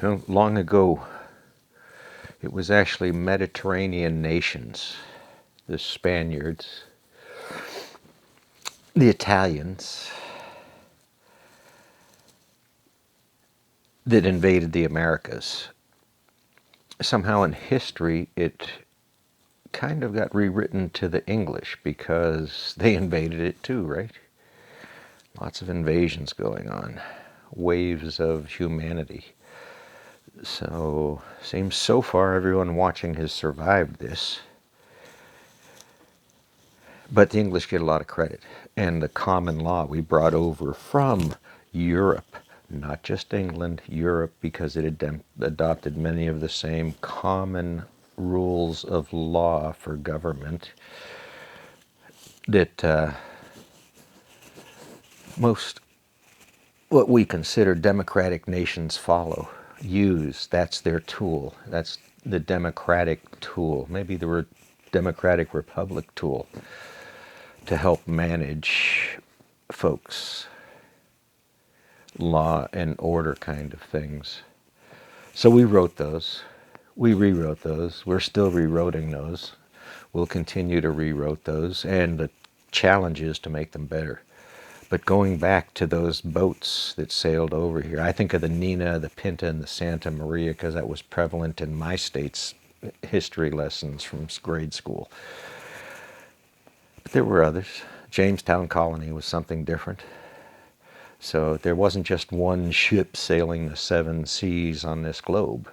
Long ago, it was actually Mediterranean nations, the Spaniards, the Italians, that invaded the Americas. Somehow in history, it kind of got rewritten to the English because they invaded it too, right? Lots of invasions going on, waves of humanity. So, seems so far everyone watching has survived this. But the English get a lot of credit. And the common law we brought over from Europe, not just England, Europe, because it had adopted many of the same common rules of law for government that most what we consider democratic nations follow, use. That's their tool. That's the democratic tool. Maybe the democratic republic tool to help manage folks, law and order kind of things. So we wrote those. We rewrote those. We're still rewriting those. We'll continue to rewrite those, and the challenge is to make them better. But going back to those boats that sailed over here, I think of the Nina, the Pinta, and the Santa Maria because that was prevalent in my state's history lessons from grade school. But there were others. Jamestown Colony was something different. So there wasn't just one ship sailing the 7 seas on this globe.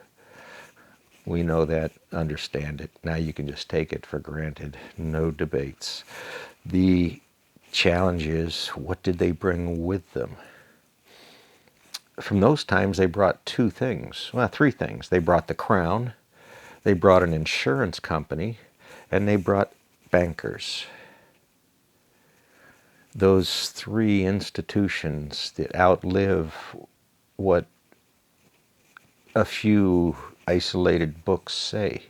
We know that, understand it. Now you can just take it for granted. No debates. The challenge is, what did they bring with them? From those times, they brought 2 things. Well, 3 things. They brought the crown, they brought an insurance company, and they brought bankers. Those 3 institutions that outlive what a few isolated books say.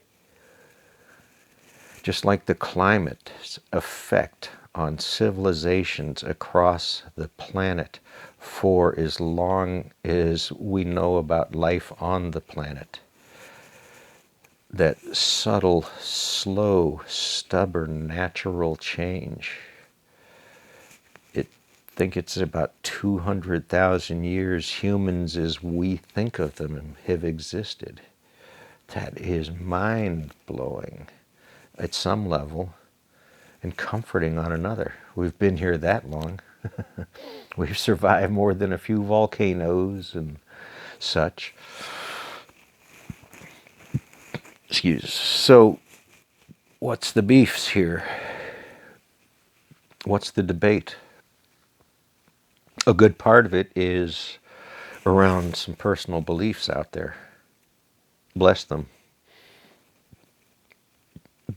Just like the climate's effect on civilizations across the planet for as long as we know about life on the planet. That subtle, slow, stubborn, natural change. I think it's about 200,000 years humans as we think of them have existed. That is mind-blowing at some level and comforting on another. We've been here that long. We've survived more than a few volcanoes and such. Excuse us. So, what's the beefs here? What's the debate? A good part of it is around some personal beliefs out there. Bless them.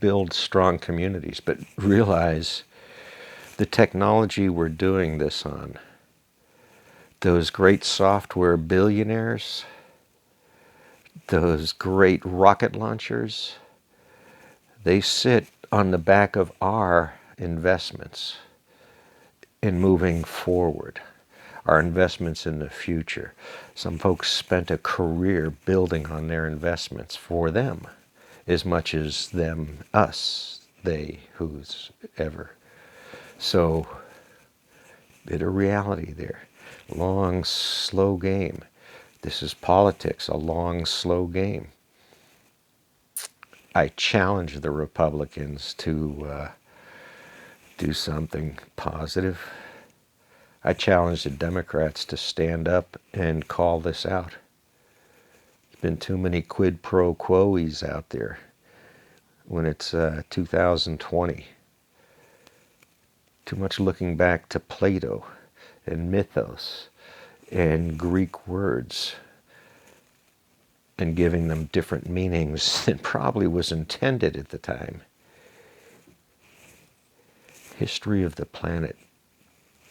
Build strong communities, but realize the technology we're doing this on, those great software billionaires, those great rocket launchers, they sit on the back of our investments in moving forward, our investments in the future. Some folks spent a career building on their investments for them, as much as them, us, they, who's ever. So, bit of reality there. Long, slow game. This is politics, a long, slow game. I challenge the Republicans to do something positive. I challenge the Democrats to stand up and call this out. There's been too many quid pro quos out there when it's 2020. Too much looking back to Plato and mythos and Greek words and giving them different meanings than probably was intended at the time. History of the planet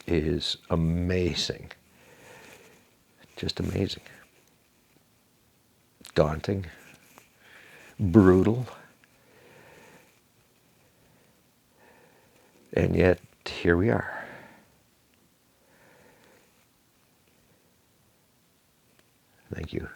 is amazing. Just amazing. Daunting. Brutal. And yet, here we are. Thank you.